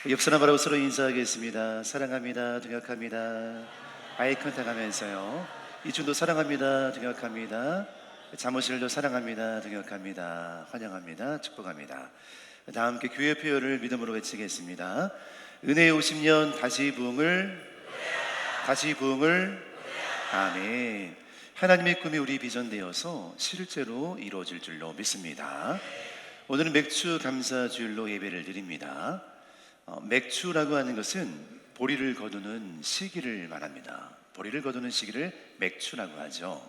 옆 사람 바라고 서로 인사하겠습니다. 사랑합니다. 동역합니다. 아이 컨택 하면서요. 이준도 사랑합니다. 동역합니다. 사무실도 사랑합니다. 동역합니다. 환영합니다. 축복합니다. 다 함께 교회 표현을 믿음으로 외치겠습니다. 은혜의 50년 다시 부흥을 아멘. 하나님의 꿈이 우리 비전되어서 실제로 이루어질 줄로 믿습니다. 오늘은 맥주 감사주일로 예배를 드립니다. 맥주라고 하는 것은 보리를 거두는 시기를 말합니다. 보리를 거두는 시기를 맥주라고 하죠.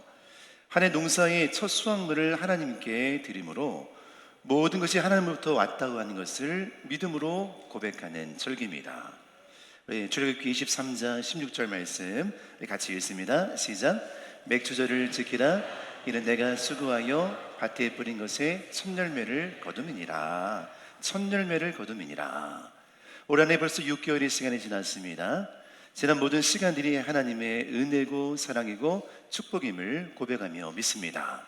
한 해 농사의 첫 수확물을 하나님께 드림으로 모든 것이 하나님으로부터 왔다고 하는 것을 믿음으로 고백하는 절기입니다. 출애굽기 23장 16절 말씀 같이 읽습니다. 시작. 맥주절을 지키라. 이는 내가 수고하여 밭에 뿌린 것에 첫 열매를 거둠이니라. 첫 열매를 거둠이니라. 올 한해 벌써 6개월의 시간이 지났습니다. 지난 모든 시간들이 하나님의 은혜고 사랑이고 축복임을 고백하며 믿습니다.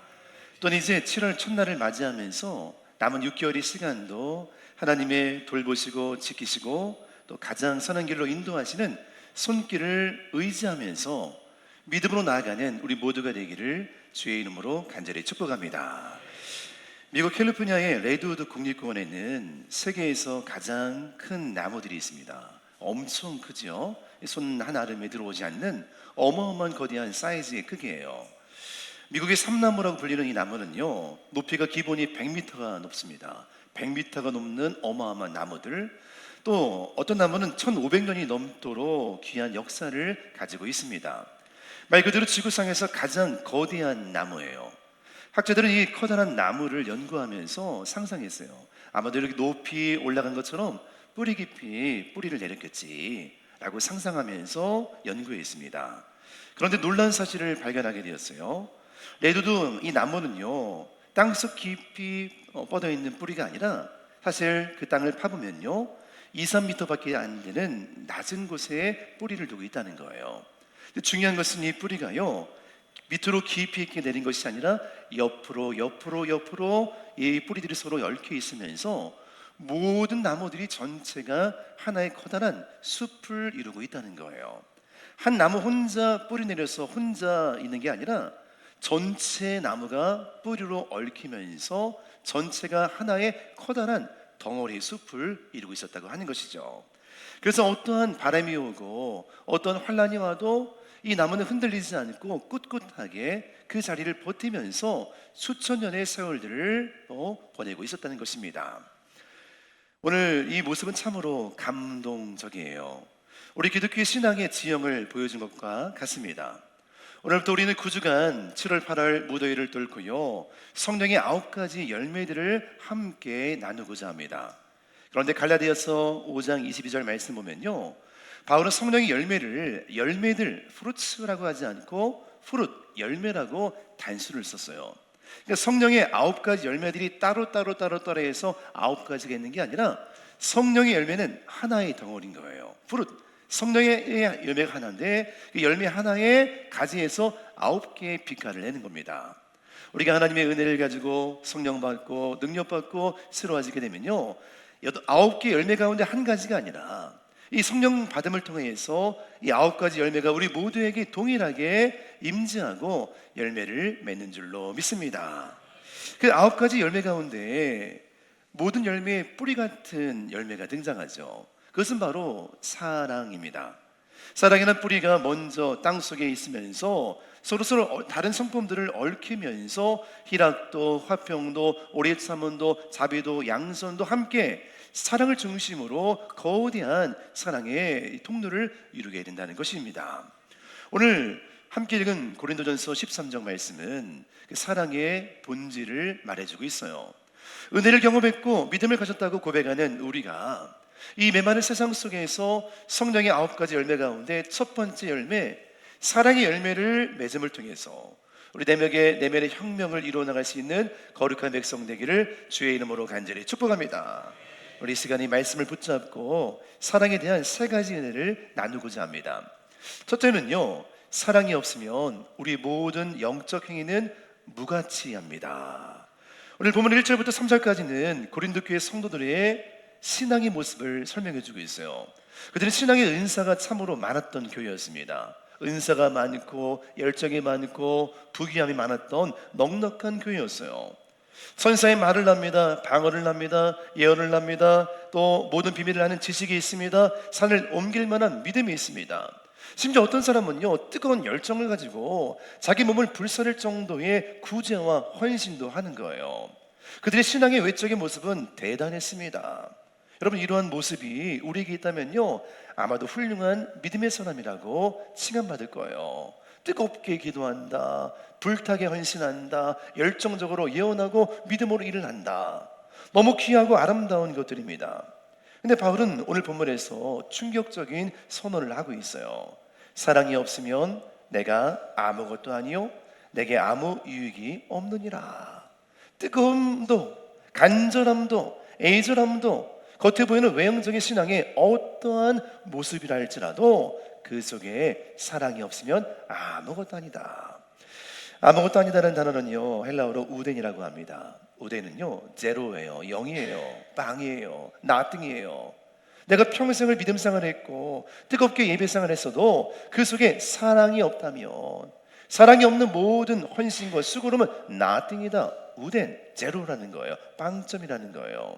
또는 이제 7월 첫날을 맞이하면서 남은 6개월의 시간도 하나님의 돌보시고 지키시고 또 가장 선한 길로 인도하시는 손길을 의지하면서 믿음으로 나아가는 우리 모두가 되기를 주의 이름으로 간절히 축복합니다. 미국 캘리포니아의 레드우드 국립공원에는 세계에서 가장 큰 나무들이 있습니다. 엄청 크죠? 손 한 아름에 들어오지 않는 어마어마한 거대한 사이즈의 크기예요. 미국의 삼나무라고 불리는 이 나무는요, 높이가 기본이 100m가 높습니다. 100m가 넘는 어마어마한 나무들, 또 어떤 나무는 1500년이 넘도록 귀한 역사를 가지고 있습니다. 말 그대로 지구상에서 가장 거대한 나무예요. 학자들은 이 커다란 나무를 연구하면서 상상했어요. 아마도 이렇게 높이 올라간 것처럼 뿌리 깊이 뿌리를 내렸겠지 라고 상상하면서 연구했습니다. 그런데 놀라운 사실을 발견하게 되었어요. 레드우드 이 나무는요, 땅속 깊이 뻗어있는 뿌리가 아니라 사실 그 땅을 파보면요 2-3m밖에 안 되는 낮은 곳에 뿌리를 두고 있다는 거예요. 근데 중요한 것은 이 뿌리가요 밑으로 깊이 있게 내린 것이 아니라 옆으로 이 뿌리들이 서로 얽혀 있으면서 모든 나무들이 전체가 하나의 커다란 숲을 이루고 있다는 거예요. 한 나무 혼자 뿌리 내려서 혼자 있는 게 아니라 전체 나무가 뿌리로 얽히면서 전체가 하나의 커다란 덩어리 숲을 이루고 있었다고 하는 것이죠. 그래서 어떠한 바람이 오고 어떠한 환란이 와도 이 나무는 흔들리지 않고 꿋꿋하게 그 자리를 버티면서 수천 년의 세월들을 보내고 있었다는 것입니다. 오늘 이 모습은 참으로 감동적이에요. 우리 기독교의 신앙의 지형을 보여준 것과 같습니다. 오늘부터 우리는 9주간 7월 8월 무더위를 뚫고요 성령의 9가지 열매들을 함께 나누고자 합니다. 그런데 갈라디아서 5장 22절 말씀 보면요, 바울은 성령의 열매들 프루츠라고 하지 않고 프룻 열매라고 단수를 썼어요. 그러니까 성령의 9가지 열매들이 따로 해서 9가지가 있는 게 아니라 성령의 열매는 하나의 덩어리인 거예요. 프룻, 성령의 열매가 하나인데 그 열매 하나에 가지에서 9개의 빛깔을 내는 겁니다. 우리가 하나님의 은혜를 가지고 성령 받고 능력 받고 새로워지게 되면요 9개 열매 가운데 한 가지가 아니라 이 성령 받음을 통해서 이 9가지 열매가 우리 모두에게 동일하게 임재하고 열매를 맺는 줄로 믿습니다. 그 9가지 열매 가운데 모든 열매에 뿌리 같은 열매가 등장하죠. 그것은 바로 사랑입니다. 사랑이라는 뿌리가 먼저 땅속에 있으면서 서로 다른 성품들을 얽히면서 희락도, 화평도, 오랫사문도, 자비도, 양선도 함께 사랑을 중심으로 거대한 사랑의 통로를 이루게 된다는 것입니다. 오늘 함께 읽은 고린도전서 13장 말씀은 그 사랑의 본질을 말해주고 있어요. 은혜를 경험했고 믿음을 가졌다고 고백하는 우리가 이 메마른 세상 속에서 성령의 9가지 열매 가운데 첫 번째 열매, 사랑의 열매를 맺음을 통해서 우리 내면의 혁명을 이루어나갈 수 있는 거룩한 백성 되기를 주의 이름으로 간절히 축복합니다. 우리 이 시간에 말씀을 붙잡고 사랑에 대한 3가지 은혜를 나누고자 합니다. 첫째는요, 사랑이 없으면 우리 모든 영적 행위는 무가치합니다. 오늘 본문 1절부터 3절까지는 고린도 교회 성도들의 신앙의 모습을 설명해주고 있어요. 그들은 신앙의 은사가 참으로 많았던 교회였습니다. 은사가 많고 열정이 많고 부귀함이 많았던 넉넉한 교회였어요. 선사의 말을 납니다. 방언을 납니다. 예언을 납니다. 또 모든 비밀을 아는 지식이 있습니다. 산을 옮길 만한 믿음이 있습니다. 심지어 어떤 사람은요, 뜨거운 열정을 가지고 자기 몸을 불사를 정도의 구제와 헌신도 하는 거예요. 그들의 신앙의 외적인 모습은 대단했습니다. 여러분, 이러한 모습이 우리에게 있다면요, 아마도 훌륭한 믿음의 사람이라고 칭함받을 거예요. 뜨겁게 기도한다, 불타게 헌신한다, 열정적으로 예언하고 믿음으로 일을 한다. 너무 귀하고 아름다운 것들입니다. 근데 바울은 오늘 본문에서 충격적인 선언을 하고 있어요. 사랑이 없으면 내가 아무것도 아니요 내게 아무 유익이 없느니라. 뜨거움도 간절함도 애절함도 겉에 보이는 외형적인 신앙의 어떠한 모습이라 할지라도 그 속에 사랑이 없으면 아무것도 아니다. 아무것도 아니다라는 단어는요, 헬라어로 우덴이라고 합니다. 우덴은요, 제로예요, 0이에요, 빵이에요, 나띵이에요. 내가 평생을 믿음생활을 했고 뜨겁게 예배생활을 했어도 그 속에 사랑이 없다면, 사랑이 없는 모든 헌신과 수고로는 나띵이다, 우덴, 제로라는 거예요. 빵점이라는 거예요.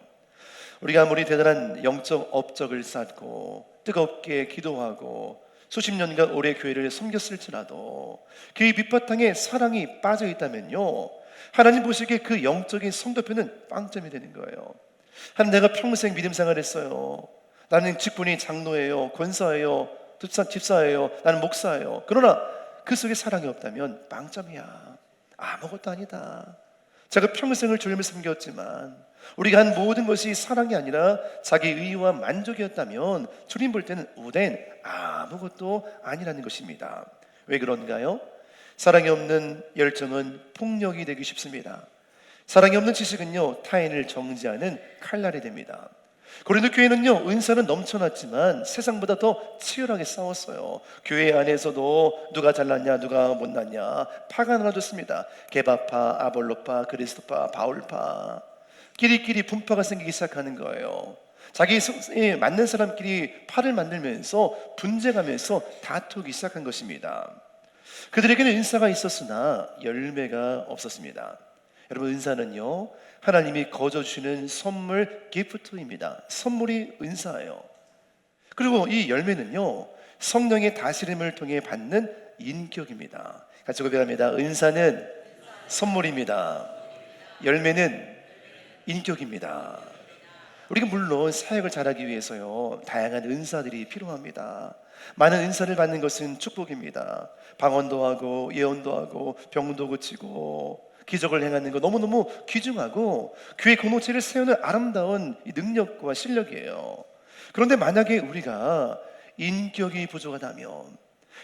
우리가 아무리 대단한 영적 업적을 쌓고 뜨겁게 기도하고 수십 년간 오래 교회를 섬겼을지라도 그 밑바탕에 사랑이 빠져 있다면요, 하나님 보시기에 그 영적인 성도표는 빵점이 되는 거예요. 하나님, 내가 평생 믿음 생활했어요. 나는 직분이 장로예요, 권사예요, 집사예요, 나는 목사예요. 그러나 그 속에 사랑이 없다면 빵점이야. 아무것도 아니다. 제가 평생을 주님을 섬겼지만 우리가 한 모든 것이 사랑이 아니라 자기 의와 만족이었다면 주님 볼 때는 우된 아무것도 아니라는 것입니다. 왜 그런가요? 사랑이 없는 열정은 폭력이 되기 쉽습니다. 사랑이 없는 지식은요, 타인을 정죄하는 칼날이 됩니다. 고린도 교회는요, 은사는 넘쳐났지만 세상보다 더 치열하게 싸웠어요. 교회 안에서도 누가 잘났냐 누가 못났냐 파가 나눠졌습니다. 게바파, 아볼로파, 그리스도파, 바울파, 끼리끼리 분파가 생기기 시작하는 거예요. 자기에 맞는 사람끼리 팔을 만들면서 분쟁하면서 다투기 시작한 것입니다. 그들에게는 은사가 있었으나 열매가 없었습니다. 여러분, 은사는요, 하나님이 거저 주시는 선물, 기프트입니다. 선물이 은사예요. 그리고 이 열매는요, 성령의 다스림을 통해 받는 인격입니다. 같이 고백합니다. 은사는 선물입니다. 열매는 인격입니다. 우리가 물론 사역을 잘하기 위해서요, 다양한 은사들이 필요합니다. 많은 은사를 받는 것은 축복입니다. 방언도 하고 예언도 하고 병도 고치고 기적을 행하는 거 너무너무 귀중하고 교회 공동체를 세우는 아름다운 능력과 실력이에요. 그런데 만약에 우리가 인격이 부족하다면,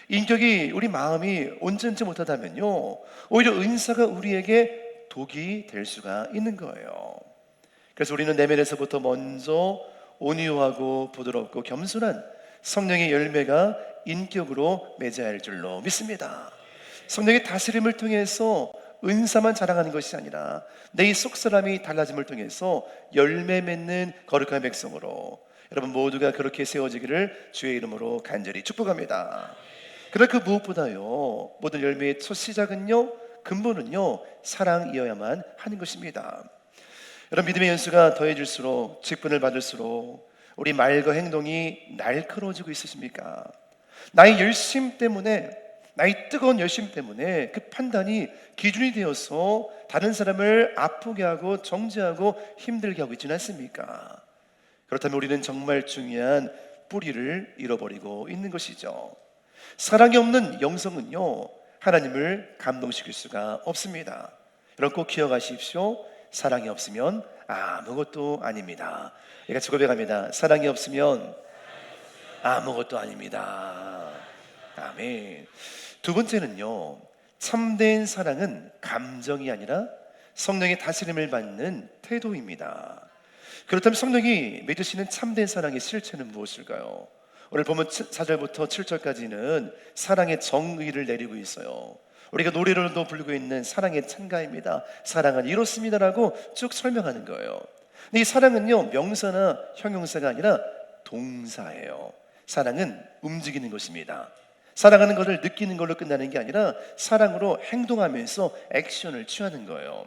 인격이 우리 마음이 온전치 못하다면요, 오히려 은사가 우리에게 독이 될 수가 있는 거예요. 그래서 우리는 내면에서부터 먼저 온유하고 부드럽고 겸손한 성령의 열매가 인격으로 맺어야 할 줄로 믿습니다. 성령의 다스림을 통해서 은사만 자랑하는 것이 아니라 내 속사람이 달라짐을 통해서 열매 맺는 거룩한 백성으로 여러분 모두가 그렇게 세워지기를 주의 이름으로 간절히 축복합니다. 그러나 그 무엇보다요, 모든 열매의 첫 시작은요, 근본은요, 사랑이어야만 하는 것입니다. 여러분, 믿음의 연수가 더해질수록, 직분을 받을수록 우리 말과 행동이 날카로워지고 있으십니까? 나의 열심 때문에, 나의 뜨거운 열심 때문에 그 판단이 기준이 되어서 다른 사람을 아프게 하고 정죄하고 힘들게 하고 있지는 않습니까? 그렇다면 우리는 정말 중요한 뿌리를 잃어버리고 있는 것이죠. 사랑이 없는 영성은요, 하나님을 감동시킬 수가 없습니다. 여러분 꼭 기억하십시오. 사랑이 없으면 아무것도 아닙니다. 같이 고백합니다. 사랑이 없으면 아무것도 아닙니다. 아멘. 두 번째는요, 참된 사랑은 감정이 아니라 성령의 다스림을 받는 태도입니다. 그렇다면 성령이 맺으시는 참된 사랑의 실체는 무엇일까요? 오늘 보면 4절부터 7절까지는 사랑의 정의를 내리고 있어요. 우리가 노래로도 부르고 있는 사랑의 찬가입니다. 사랑은 이렇습니다라고 쭉 설명하는 거예요. 근데 이 사랑은요, 명사나 형용사가 아니라 동사예요. 사랑은 움직이는 것입니다. 사랑하는 것을 느끼는 걸로 끝나는 게 아니라 사랑으로 행동하면서 액션을 취하는 거예요.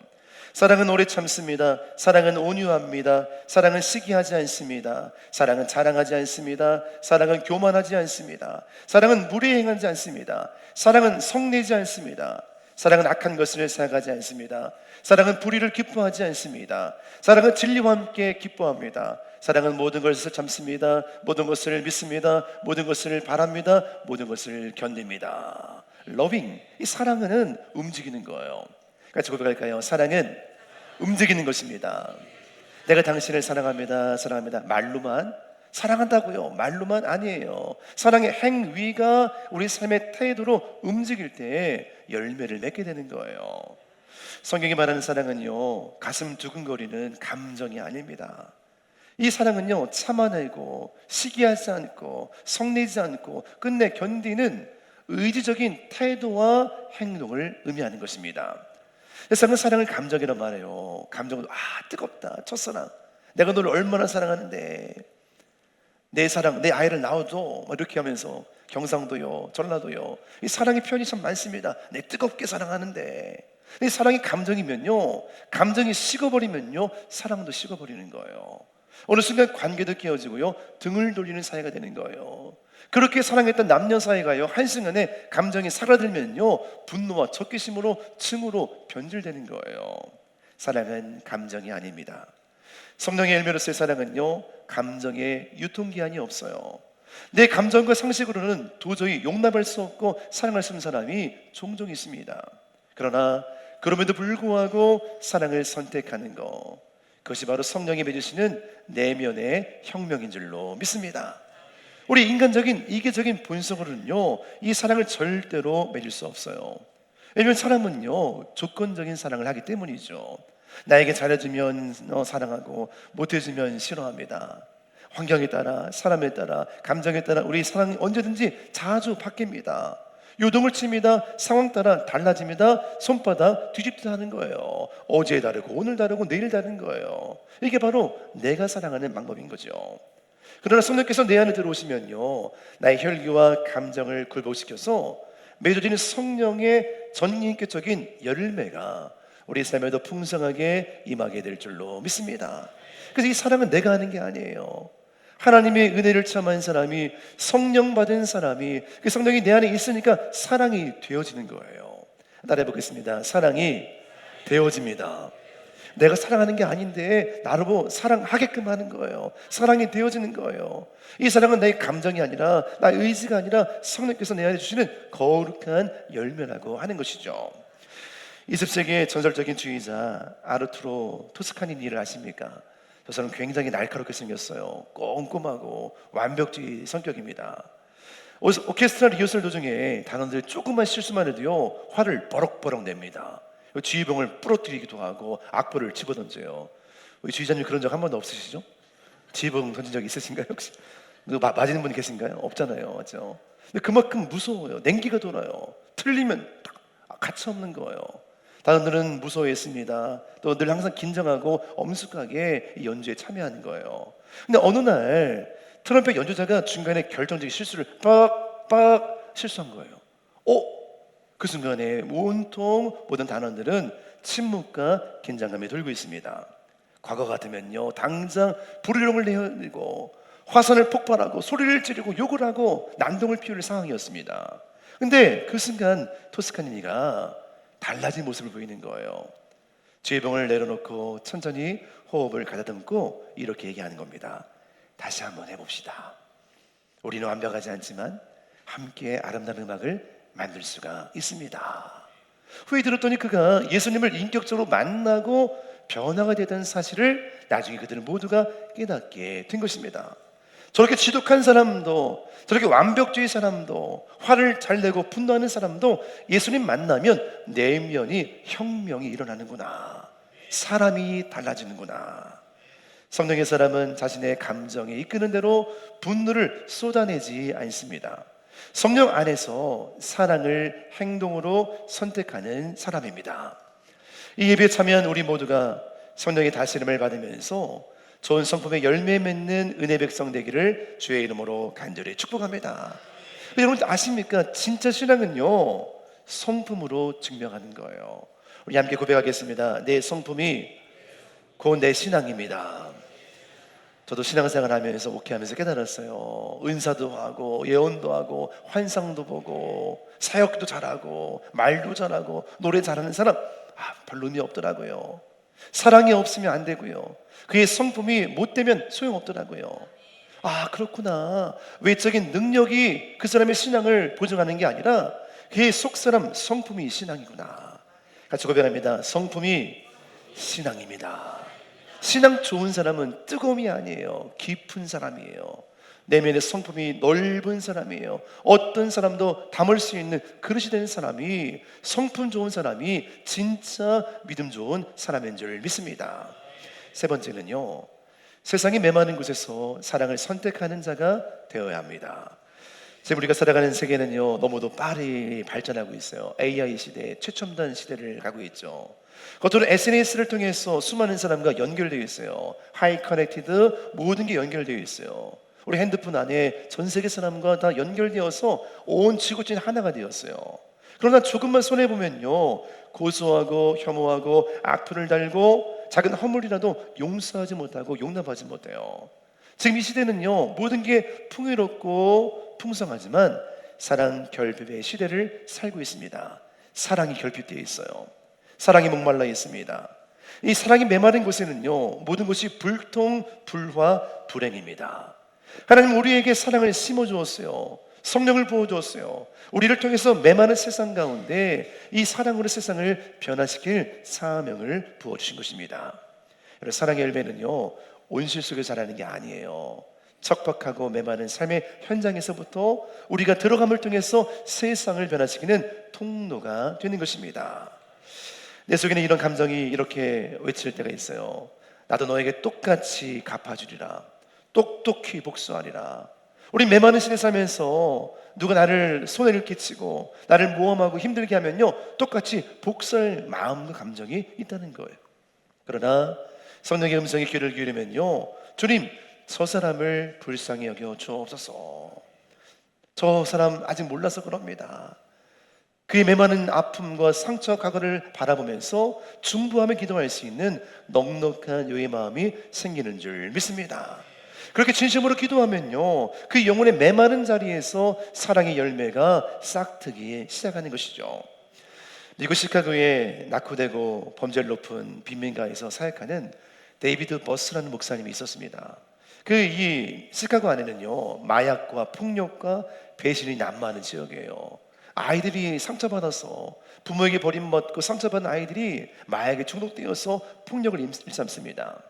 사랑은 오래 참습니다. 사랑은 온유합니다. 사랑은 시기하지 않습니다. 사랑은 자랑하지 않습니다. 사랑은 교만하지 않습니다. 사랑은 무례 행하지 않습니다. 사랑은 성내지 않습니다. 사랑은 악한 것을 생각하지 않습니다. 사랑은 불의를 기뻐하지 않습니다. 사랑은 진리와 함께 기뻐합니다. 사랑은 모든 것을 참습니다. 모든 것을 믿습니다. 모든 것을 바랍니다. 모든 것을 견딥니다. 러빙, 이 사랑은 움직이는 거예요. 같이 고백할까요? 사랑은 움직이는 것입니다. 내가 당신을 사랑합니다. 사랑합니다. 말로만 사랑한다고요? 말로만 아니에요. 사랑의 행위가 우리 삶의 태도로 움직일 때 열매를 맺게 되는 거예요. 성경이 말하는 사랑은요, 가슴 두근거리는 감정이 아닙니다. 이 사랑은요, 참아내고 시기하지 않고 성내지 않고 끝내 견디는 의지적인 태도와 행동을 의미하는 것입니다. 사랑은 사랑을 감정이라 말해요. 감정은 뜨겁다, 첫사랑, 내가 너를 얼마나 사랑하는데, 내 사랑, 내 아이를 낳아도 이렇게 하면서 경상도요, 전라도요, 이 사랑의 표현이 참 많습니다. 내 뜨겁게 사랑하는데, 이 사랑이 감정이면요, 감정이 식어버리면요, 사랑도 식어버리는 거예요. 어느 순간 관계도 깨어지고요, 등을 돌리는 사이가 되는 거예요. 그렇게 사랑했던 남녀 사이가요, 한순간에 감정이 사라들면요, 분노와 적개심으로 증오로 변질되는 거예요. 사랑은 감정이 아닙니다. 성령의 열매로서의 사랑은요, 감정의 유통기한이 없어요. 내 감정과 상식으로는 도저히 용납할 수 없고 사랑할 수 없는 사람이 종종 있습니다. 그러나 그럼에도 불구하고 사랑을 선택하는 것, 그것이 바로 성령이 맺으시는 내면의 혁명인 줄로 믿습니다. 우리 인간적인 이기적인 본성으로는요, 이 사랑을 절대로 맺을 수 없어요. 왜냐하면 사람은요, 조건적인 사랑을 하기 때문이죠. 나에게 잘해주면 사랑하고 못해주면 싫어합니다. 환경에 따라, 사람에 따라, 감정에 따라 우리 사랑이 언제든지 자주 바뀝니다. 요동을 칩니다. 상황 따라 달라집니다. 손바닥 뒤집듯 하는 거예요. 어제 다르고 오늘 다르고 내일 다른 거예요. 이게 바로 내가 사랑하는 방법인 거죠. 그러나 성령께서 내 안에 들어오시면요, 나의 혈기와 감정을 굴복시켜서 맺어지는 성령의 전인격적인 열매가 우리 삶에도 풍성하게 임하게 될 줄로 믿습니다. 그래서 이 사랑은 내가 하는 게 아니에요. 하나님의 은혜를 체험한 사람이, 성령 받은 사람이, 그 성령이 내 안에 있으니까 사랑이 되어지는 거예요. 따라해 보겠습니다. 사랑이 되어집니다. 내가 사랑하는 게 아닌데 나를 보고 사랑하게끔 하는 거예요. 사랑이 되어지는 거예요. 이 사랑은 나의 감정이 아니라, 나의 의지가 아니라 성령께서 내 안에 주시는 거룩한 열매라고 하는 것이죠. 20세기의 전설적인 주의자 아르투로 토스카니니를 아십니까? 저 사람 굉장히 날카롭게 생겼어요. 꼼꼼하고 완벽주의 성격입니다. 오케스트라 리허설 도중에 단원들이 조금만 실수만 해도요, 화를 버럭버럭 냅니다. 지휘봉을 부러뜨리기도 하고 악보를 집어던져요. 우리 주의자님 그런 적 한 번도 없으시죠? 지휘봉 던진 적 있으신가요 혹시? 누가 맞는 분이 계신가요? 없잖아요, 맞죠? 근데 그만큼 무서워요. 냉기가 돌아요. 틀리면 가치 없는 거예요. 단원들은 무서워했습니다. 또 늘 항상 긴장하고 엄숙하게 연주에 참여하는 거예요. 근데 어느 날 트럼펫 연주자가 중간에 결정적인 실수를 빡 실수한 거예요. 그 순간에 온통 모든 단원들은 침묵과 긴장감이 돌고 있습니다. 과거 같으면요, 당장 불효령을 내리고 화산을 폭발하고 소리를 지르고 욕을 하고 난동을 피울 상황이었습니다. 근데 그 순간 토스카니니가 달라진 모습을 보이는 거예요. 지휘봉을 내려놓고 천천히 호흡을 가다듬고 이렇게 얘기하는 겁니다. 다시 한번 해봅시다. 우리는 완벽하지 않지만 함께 아름다운 음악을 만들 수가 있습니다. 후에 들었더니 그가 예수님을 인격적으로 만나고 변화가 되던 사실을 나중에 그들은 모두가 깨닫게 된 것입니다. 저렇게 지독한 사람도, 저렇게 완벽주의 사람도, 화를 잘 내고 분노하는 사람도 예수님 만나면 내면이 혁명이 일어나는구나, 사람이 달라지는구나. 성령의 사람은 자신의 감정에 이끄는 대로 분노를 쏟아내지 않습니다. 성령 안에서 사랑을 행동으로 선택하는 사람입니다. 이 예배에 참여한 우리 모두가 성령의 다스림을 받으면서 좋은 성품의 열매 맺는 은혜 백성 되기를 주의 이름으로 간절히 축복합니다. 여러분 아십니까? 진짜 신앙은요, 성품으로 증명하는 거예요. 우리 함께 고백하겠습니다. 내 성품이 곧 내 신앙입니다. 저도 신앙생활 하면서 목회하면서 깨달았어요. 은사도 하고 예언도 하고 환상도 보고 사역도 잘하고 말도 잘하고 노래 잘하는 사람 별로 의미 없더라고요. 사랑이 없으면 안 되고요. 그의 성품이 못되면 소용없더라고요. 그렇구나. 외적인 능력이 그 사람의 신앙을 보증하는 게 아니라 그의 속사람 성품이 신앙이구나. 같이 고백합니다. 성품이 신앙입니다. 신앙 좋은 사람은 뜨거움이 아니에요. 깊은 사람이에요. 내면의 성품이 넓은 사람이에요. 어떤 사람도 담을 수 있는 그릇이 된 사람이, 성품 좋은 사람이 진짜 믿음 좋은 사람인 줄 믿습니다. 세 번째는요, 세상이 메마른 곳에서 사랑을 선택하는 자가 되어야 합니다. 지금 우리가 살아가는 세계는요, 너무도 빠르게 발전하고 있어요. AI 시대, 최첨단 시대를 가고 있죠. 겉으로 SNS를 통해서 수많은 사람과 연결되어 있어요. 하이 커넥티드, 모든 게 연결되어 있어요. 우리 핸드폰 안에 전 세계 사람과 다 연결되어서 온 지구촌이 하나가 되었어요. 그러나 조금만 손해보면요, 고소하고 혐오하고 악플을 달고 작은 허물이라도 용서하지 못하고 용납하지 못해요. 지금 이 시대는요, 모든 게 풍요롭고 풍성하지만 사랑 결핍의 시대를 살고 있습니다. 사랑이 결핍되어 있어요. 사랑이 목말라 있습니다. 이 사랑이 메마른 곳에는요, 모든 것이 불통, 불화, 불행입니다. 하나님 우리에게 사랑을 심어주었어요. 성령을 부어주었어요. 우리를 통해서 메마른 세상 가운데 이 사랑으로 세상을 변화시킬 사명을 부어주신 것입니다. 여러분, 사랑의 열매는요, 온실 속에 자라는 게 아니에요. 척박하고 메마른 삶의 현장에서부터 우리가 들어감을 통해서 세상을 변화시키는 통로가 되는 것입니다. 내 속에는 이런 감정이 이렇게 외칠 때가 있어요. 나도 너에게 똑같이 갚아주리라. 똑똑히 복수하리라. 우리 메마른 시대 살면서 누가 나를 손해를 끼치고 나를 모험하고 힘들게 하면요, 똑같이 복수할 마음과 감정이 있다는 거예요. 그러나 성령의 음성에 귀를 기울이면요, 주님, 저 사람을 불쌍히 여겨 주옵소서. 저 사람 아직 몰라서 그럽니다. 그의 메마른 아픔과 상처 과거를 바라보면서 중부하며 기도할 수 있는 넉넉한 요의 마음이 생기는 줄 믿습니다. 그렇게 진심으로 기도하면요, 그 영혼의 메마른 자리에서 사랑의 열매가 싹트기 시작하는 것이죠. 미국 시카고에 낙후되고 범죄를 높은 빈민가에서 사역하는 데이비드 버스라는 목사님이 있었습니다. 이 시카고 안에는요, 마약과 폭력과 배신이 난무하는 지역이에요. 아이들이 상처받아서 부모에게 버림받고 상처받은 아이들이 마약에 중독되어서 폭력을 일삼습니다.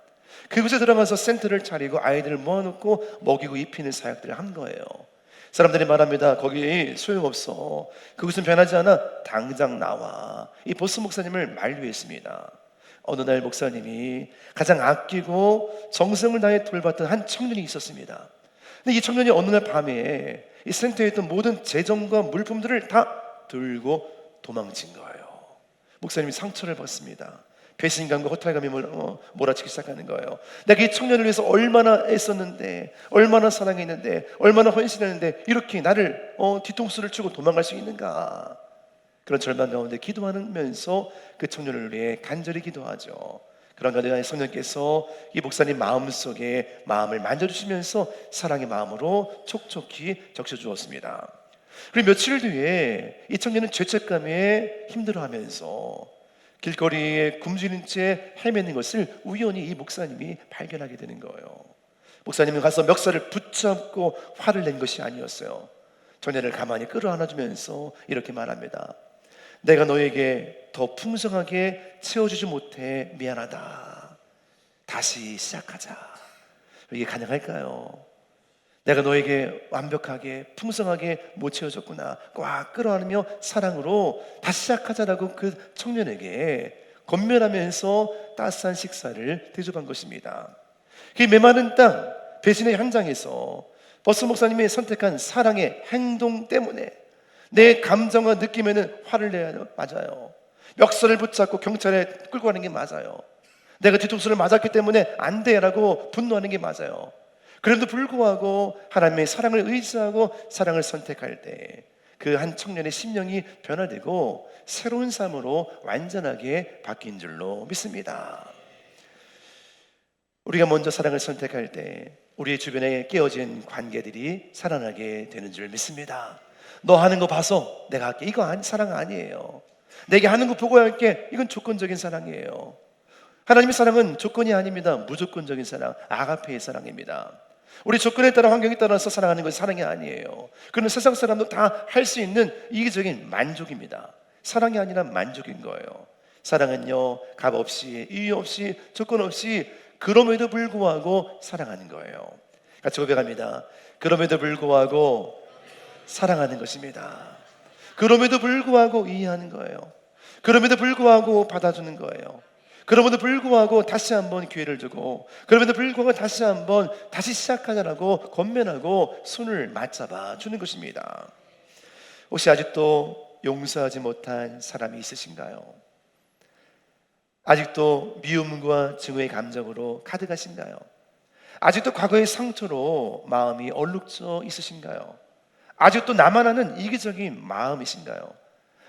그곳에 들어가서 센터를 차리고 아이들을 모아놓고 먹이고 입히는 사역들을 한 거예요. 사람들이 말합니다. 거기 소용없어. 그곳은 변하지 않아. 당장 나와. 이 보스 목사님을 만류했습니다. 어느 날 목사님이 가장 아끼고 정성을 다해 돌봤던 한 청년이 있었습니다. 근데 이 청년이 어느 날 밤에 이 센터에 있던 모든 재정과 물품들을 다 들고 도망친 거예요. 목사님이 상처를 받습니다. 배신감과 허탈감이 몰아치기 시작하는 거예요. 내가 이 청년을 위해서 얼마나 애썼는데, 얼마나 사랑했는데, 얼마나 헌신했는데 이렇게 나를 뒤통수를 치고 도망갈 수 있는가. 그런 절망 가운데 기도하면서 그 청년을 위해 간절히 기도하죠. 그런 가운데 성령께서 이 목사님 마음속에 마음을 만져주시면서 사랑의 마음으로 촉촉히 적셔주었습니다. 그리고 며칠 뒤에 이 청년은 죄책감에 힘들어하면서 길거리에 굶주린 채 헤매는 것을 우연히 이 목사님이 발견하게 되는 거예요. 목사님은 가서 멱살을 붙잡고 화를 낸 것이 아니었어요. 청년을 가만히 끌어안아주면서 이렇게 말합니다. 내가 너에게 더 풍성하게 채워주지 못해 미안하다. 다시 시작하자. 이게 가능할까요? 내가 너에게 완벽하게 풍성하게 못 채워줬구나. 꽉 끌어안으며 사랑으로 다시 시작하자라고 그 청년에게 건면하면서 따스한 식사를 대접한 것입니다. 그 메마른 땅 배신의 현장에서 버스 목사님이 선택한 사랑의 행동 때문에 내 감정과 느낌에는 화를 내야 맞아요. 멱살을 붙잡고 경찰에 끌고 가는 게 맞아요. 내가 뒤통수를 맞았기 때문에 안 돼라고 분노하는 게 맞아요. 그럼에도 불구하고 하나님의 사랑을 의지하고 사랑을 선택할 때 그 한 청년의 심령이 변화되고 새로운 삶으로 완전하게 바뀐 줄로 믿습니다. 우리가 먼저 사랑을 선택할 때 우리의 주변에 깨어진 관계들이 살아나게 되는 줄 믿습니다. 너 하는 거 봐서 내가 할게. 이거 사랑 아니에요. 내게 하는 거 보고 할게. 이건 조건적인 사랑이에요. 하나님의 사랑은 조건이 아닙니다. 무조건적인 사랑, 아가페의 사랑입니다. 우리 조건에 따라 환경에 따라서 사랑하는 것이 사랑이 아니에요. 그는 세상 사람도 다 할 수 있는 이기적인 만족입니다. 사랑이 아니라 만족인 거예요. 사랑은요, 값 없이 이유 없이 조건 없이 그럼에도 불구하고 사랑하는 거예요. 같이 고백합니다. 그럼에도 불구하고 사랑하는 것입니다. 그럼에도 불구하고 이해하는 거예요. 그럼에도 불구하고 받아주는 거예요. 그럼에도 불구하고 다시 한번 기회를 주고, 그럼에도 불구하고 다시 한번 다시 시작하자라고 권면하고 손을 맞잡아 주는 것입니다. 혹시 아직도 용서하지 못한 사람이 있으신가요? 아직도 미움과 증오의 감정으로 가득하신가요? 아직도 과거의 상처로 마음이 얼룩져 있으신가요? 아직도 나만 아는 이기적인 마음이신가요?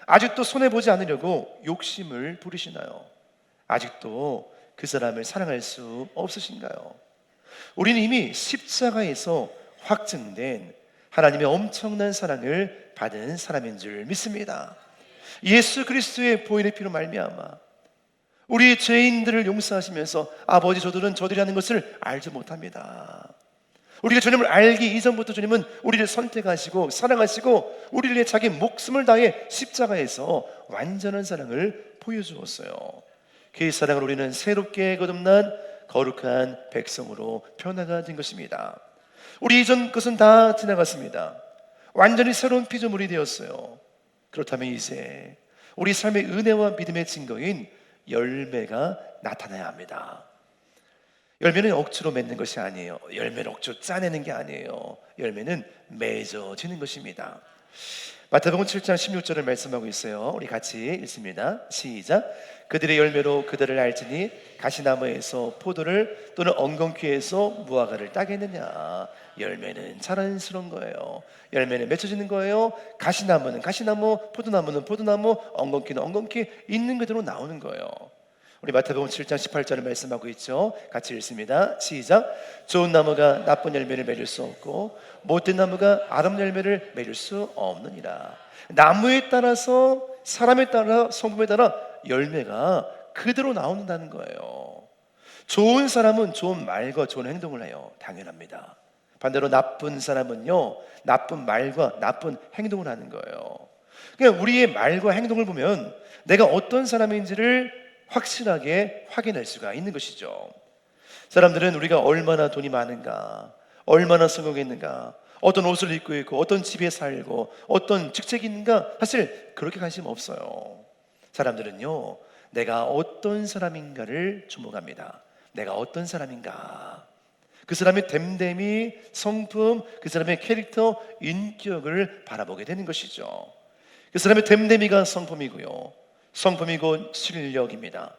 아직도 손해보지 않으려고 욕심을 부리시나요? 아직도 그 사람을 사랑할 수 없으신가요? 우리는 이미 십자가에서 확증된 하나님의 엄청난 사랑을 받은 사람인 줄 믿습니다. 예수 그리스도의 보혈의 피로 말미암아 우리 죄인들을 용서하시면서 아버지 저들이 하는 것을 알지 못합니다. 우리가 주님을 알기 이전부터 주님은 우리를 선택하시고 사랑하시고 우리를 위해 자기 목숨을 다해 십자가에서 완전한 사랑을 보여주었어요. 그 사랑을 우리는 새롭게 거듭난 거룩한 백성으로 변화가 된 것입니다. 우리 이전 것은 다 지나갔습니다. 완전히 새로운 피조물이 되었어요. 그렇다면 이제 우리 삶의 은혜와 믿음의 증거인 열매가 나타나야 합니다. 열매는 억지로 맺는 것이 아니에요. 열매를 억지로 짜내는 게 아니에요. 열매는 맺어지는 것입니다. 마태복음 7장 16절을 말씀하고 있어요. 우리 같이 읽습니다. 시작. 그들의 열매로 그들을 알지니 가시나무에서 포도를 또는 엉겅퀴에서 무화과를 따겠느냐. 열매는 자연스러운 거예요. 열매는 맺혀지는 거예요. 가시나무는 가시나무, 포도나무는 포도나무, 엉겅퀴는 엉겅퀴 있는 그대로 나오는 거예요. 우리 마태복음 7장 18절을 말씀하고 있죠. 같이 읽습니다. 시작. 좋은 나무가 나쁜 열매를 맺을 수 없고 못된 나무가 아름다운 열매를 맺을 수 없느니라. 나무에 따라서 사람에 따라 성품에 따라 열매가 그대로 나온다는 거예요. 좋은 사람은 좋은 말과 좋은 행동을 해요. 당연합니다. 반대로 나쁜 사람은요, 나쁜 말과 나쁜 행동을 하는 거예요. 그러니까 우리의 말과 행동을 보면 내가 어떤 사람인지를 확실하게 확인할 수가 있는 것이죠. 사람들은 우리가 얼마나 돈이 많은가, 얼마나 성공했는가, 어떤 옷을 입고 있고 어떤 집에 살고 어떤 직책이 있는가 사실 그렇게 관심 없어요. 사람들은요, 내가 어떤 사람인가를 주목합니다. 내가 어떤 사람인가, 그 사람의 됨됨이, 성품, 그 사람의 캐릭터, 인격을 바라보게 되는 것이죠. 그 사람의 됨됨이가 성품이고요, 성품이 곧 실력입니다.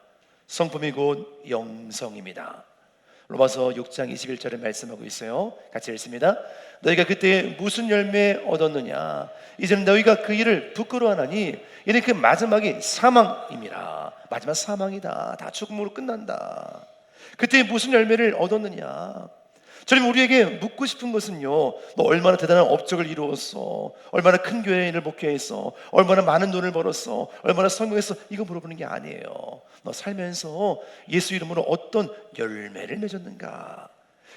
성품이 곧 영성입니다. 로마서 6장 21절을 말씀하고 있어요. 같이 읽습니다. 너희가 그때 무슨 열매 얻었느냐? 이제는 너희가 그 일을 부끄러워하나니 이는 그 마지막이 사망임이라. 마지막 사망이다. 다 죽음으로 끝난다. 그때 무슨 열매를 얻었느냐? 주님 우리에게 묻고 싶은 것은요, 너 얼마나 대단한 업적을 이루었어, 얼마나 큰 교회를 목회했어, 얼마나 많은 돈을 벌었어, 얼마나 성공했어, 이거 물어보는 게 아니에요. 너 살면서 예수 이름으로 어떤 열매를 맺었는가?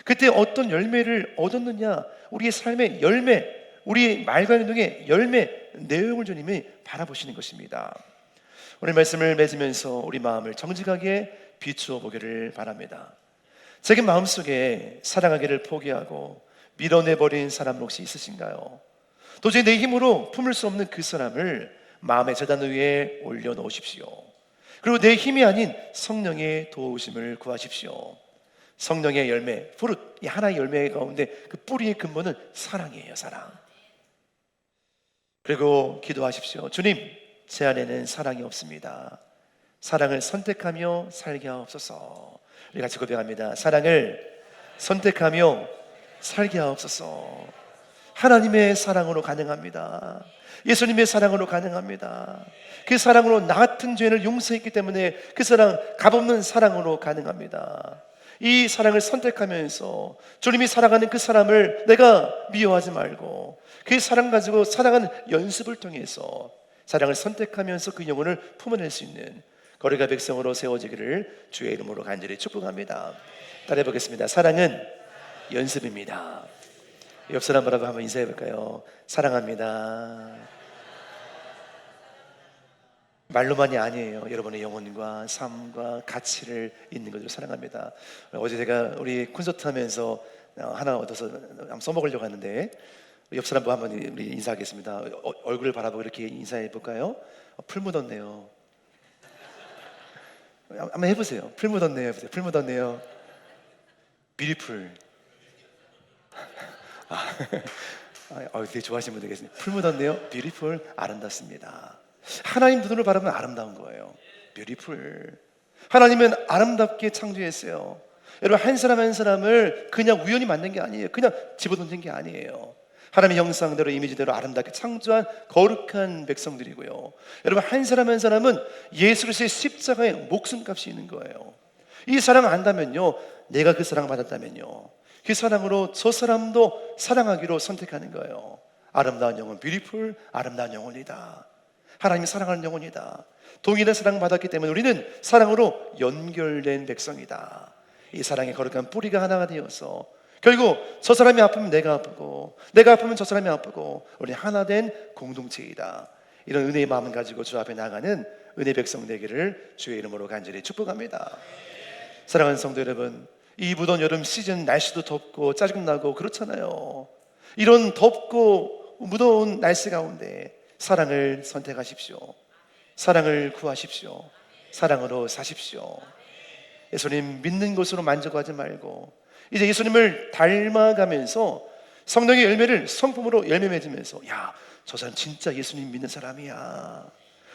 그때 어떤 열매를 얻었느냐? 우리의 삶의 열매, 우리의 말과 행동의 열매 내용을 주님이 바라보시는 것입니다. 오늘 말씀을 맺으면서 우리 마음을 정직하게 비추어 보기를 바랍니다. 자기 마음속에 사랑하기를 포기하고 밀어내버린 사람 혹시 있으신가요? 도저히 내 힘으로 품을 수 없는 그 사람을 마음의 제단 위에 올려놓으십시오. 그리고 내 힘이 아닌 성령의 도우심을 구하십시오. 성령의 열매, fruit, 이 하나의 열매 가운데 그 뿌리의 근본은 사랑이에요. 사랑. 그리고 기도하십시오. 주님, 제 안에는 사랑이 없습니다. 사랑을 선택하며 살게 하옵소서. 우리 같이 고백합니다. 사랑을 선택하며 살게 하옵소서. 하나님의 사랑으로 가능합니다. 예수님의 사랑으로 가능합니다. 그 사랑으로 나 같은 죄인을 용서했기 때문에 그 사랑, 값없는 사랑으로 가능합니다. 이 사랑을 선택하면서 주님이 사랑하는 그 사람을 내가 미워하지 말고 그 사랑 가지고 살아가는 연습을 통해서 사랑을 선택하면서 그 영혼을 품어낼 수 있는 거리가 백성으로 세워지기를 주의 이름으로 간절히 축복합니다. 따라해 보겠습니다. 사랑은 연습입니다. 옆 사람 바라보고 한번 인사해 볼까요? 사랑합니다. 말로만이 아니에요. 여러분의 영혼과 삶과 가치를 있는 것으로 사랑합니다. 어제 제가 우리 콘서트 하면서 하나 얻어서 한번 써먹으려고 하는데 옆 사람과 한번 우리 인사하겠습니다. 얼굴을 바라보고 이렇게 인사해 볼까요? 풀 묻었네요. 한번 해보세요. 풀 묻었네요. 해보세요. 풀 묻었네요. beautiful. 되게 좋아하시는 분들 계시네요. 풀 묻었네요. beautiful. 아름답습니다. 하나님 눈으로 바라보면 아름다운 거예요. beautiful. 하나님은 아름답게 창조했어요. 여러분, 한 사람 한 사람을 그냥 우연히 만든 게 아니에요. 그냥 집어던진 게 아니에요. 하나님의 형상대로 이미지대로 아름답게 창조한 거룩한 백성들이고요. 여러분, 한 사람 한 사람은 예수 그리스도의 십자가에 목숨값이 있는 거예요. 이 사랑을 안다면요, 내가 그 사랑을 받았다면요, 그 사랑으로 저 사람도 사랑하기로 선택하는 거예요. 아름다운 영혼, beautiful, 아름다운 영혼이다. 하나님이 사랑하는 영혼이다. 동일한 사랑을 받았기 때문에 우리는 사랑으로 연결된 백성이다. 이 사랑의 거룩한 뿌리가 하나가 되어서 결국 저 사람이 아프면 내가 아프고 내가 아프면 저 사람이 아프고 우리 하나 된 공동체이다. 이런 은혜의 마음을 가지고 주 앞에 나가는 은혜 백성 되기를 주의 이름으로 간절히 축복합니다. 사랑하는 성도 여러분, 이 무더운 여름 시즌 날씨도 덥고 짜증나고 그렇잖아요. 이런 덥고 무더운 날씨 가운데 사랑을 선택하십시오. 사랑을 구하십시오. 사랑으로 사십시오. 예수님 믿는 것으로 만족하지 말고 이제 예수님을 닮아가면서 성령의 열매를 성품으로 열매 맺으면서, 야, 저 사람 진짜 예수님 믿는 사람이야.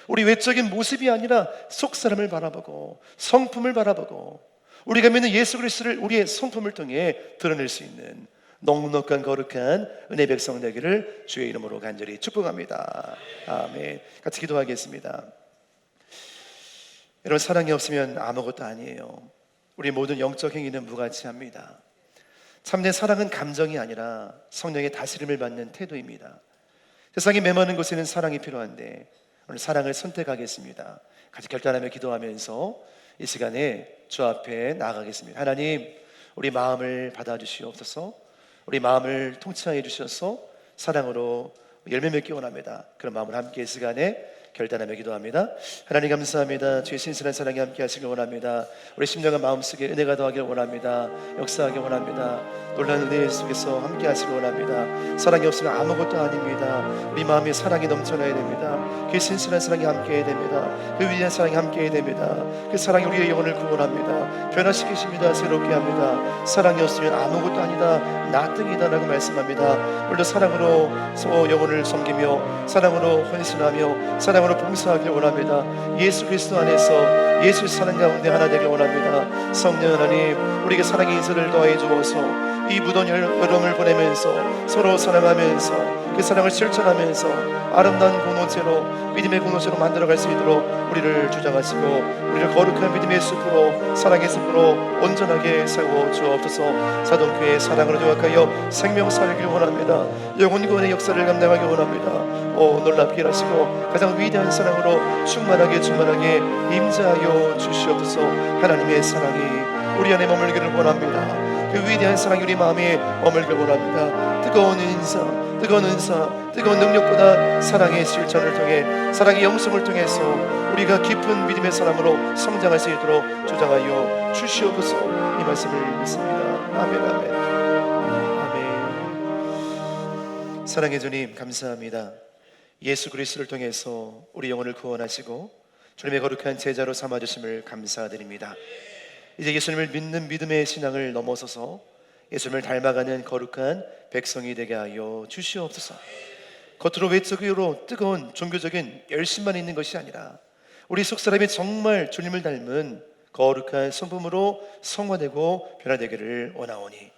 우리 외적인 모습이 아니라 속 사람을 바라보고 성품을 바라보고 우리가 믿는 예수 그리스도를 우리의 성품을 통해 드러낼 수 있는 넉넉한 거룩한 은혜 백성 되기를 주의 이름으로 간절히 축복합니다. 아멘. 같이 기도하겠습니다. 여러분, 사랑이 없으면 아무것도 아니에요. 우리 모든 영적 행위는 무가치합니다. 참된 사랑은 감정이 아니라 성령의 다스림을 받는 태도입니다. 세상이 메마른 곳에는 사랑이 필요한데 오늘 사랑을 선택하겠습니다. 같이 결단하며 기도하면서 이 시간에 주 앞에 나아가겠습니다. 하나님, 우리 마음을 받아주시옵소서. 우리 마음을 통치하여 주셔서 사랑으로 열매 맺기 원합니다. 그런 마음을 함께 이 시간에 결단하며 기도합니다. 하나님 감사합니다. 주의 신선한 사랑이 함께 하시길 원합니다. 우리 심령과 마음속에 은혜가 더하길 원합니다. 역사하길 원합니다. 놀라운 은혜 속에서 함께 하시길 원합니다. 사랑이 없으면 아무것도 아닙니다. 우리 마음에 사랑이 넘쳐나야 됩니다. 그 신선한 사랑이 함께 해야 됩니다. 그 위대한 사랑이 함께 해야 됩니다. 그 사랑이 우리의 영혼을 구원합니다. 변화시키십니다. 새롭게 합니다. 사랑이 없으면 아무것도 아니다, 나등이다 라고 말씀합니다. 오늘도 사랑으로 영혼을 섬기며 사랑으로 헌신하며 사랑으로 봉사하길 원합니다. 예수 그리스도 안에서 예수 사랑 가운데 하나 되길 원합니다. 성령 하나님, 우리에게 사랑의 인사를 더해 주어서 이 무더운 여름을 보내면서 서로 사랑하면서 그 사랑을 실천하면서 아름다운 공동체로, 믿음의 공동체로 만들어갈 수 있도록 우리를 주장하시고 우리를 거룩한 믿음의 숲으로, 사랑의 숲으로 온전하게 세워 주옵소서. 사동교회의 사랑으로 조각하여 생명 살길 원합니다. 영혼 구원의 역사를 감당하기 원합니다. 놀랍게 하시고 가장 위대한 사랑으로 충만하게 임재하여 주시옵소서. 하나님의 사랑이 우리 안에 머물기를 원합니다. 그 위대한 사랑이 우리 마음에 머물기를 원합니다. 뜨거운 인사, 뜨거운 은사, 뜨거운 능력보다 사랑의 실천을 통해, 사랑의 영성을 통해서 우리가 깊은 믿음의 사람으로 성장할 수 있도록 주장하여 주시옵소서. 이 말씀을 믿습니다. 아멘, 아멘, 아멘. 사랑의 주님 감사합니다. 예수 그리스도를 통해서 우리 영혼을 구원하시고 주님의 거룩한 제자로 삼아주심을 감사드립니다. 이제 예수님을 믿는 믿음의 신앙을 넘어서서 예수님을 닮아가는 거룩한 백성이 되게 하여 주시옵소서. 겉으로 외적으로 뜨거운 종교적인 열심만 있는 것이 아니라 우리 속 사람이 정말 주님을 닮은 거룩한 성품으로 성화되고 변화되기를 원하오니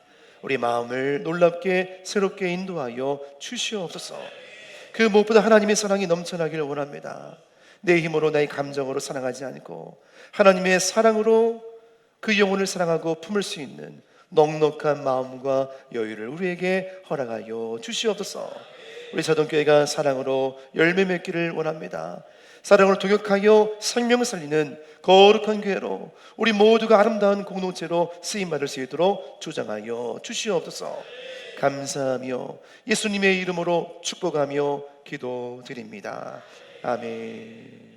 우리 마음을 놀랍게 새롭게 인도하여 주시옵소서. 그 무엇보다 하나님의 사랑이 넘쳐나기를 원합니다. 내 힘으로 나의 감정으로 사랑하지 않고 하나님의 사랑으로 그 영혼을 사랑하고 품을 수 있는 넉넉한 마음과 여유를 우리에게 허락하여 주시옵소서. 우리 자동교회가 사랑으로 열매 맺기를 원합니다. 사랑으로 동역하여 생명을 살리는 거룩한 교회로 우리 모두가 아름다운 공동체로 쓰임받을 수 있도록 주장하여 주시옵소서. 감사하며 예수님의 이름으로 축복하며 기도드립니다. 아멘.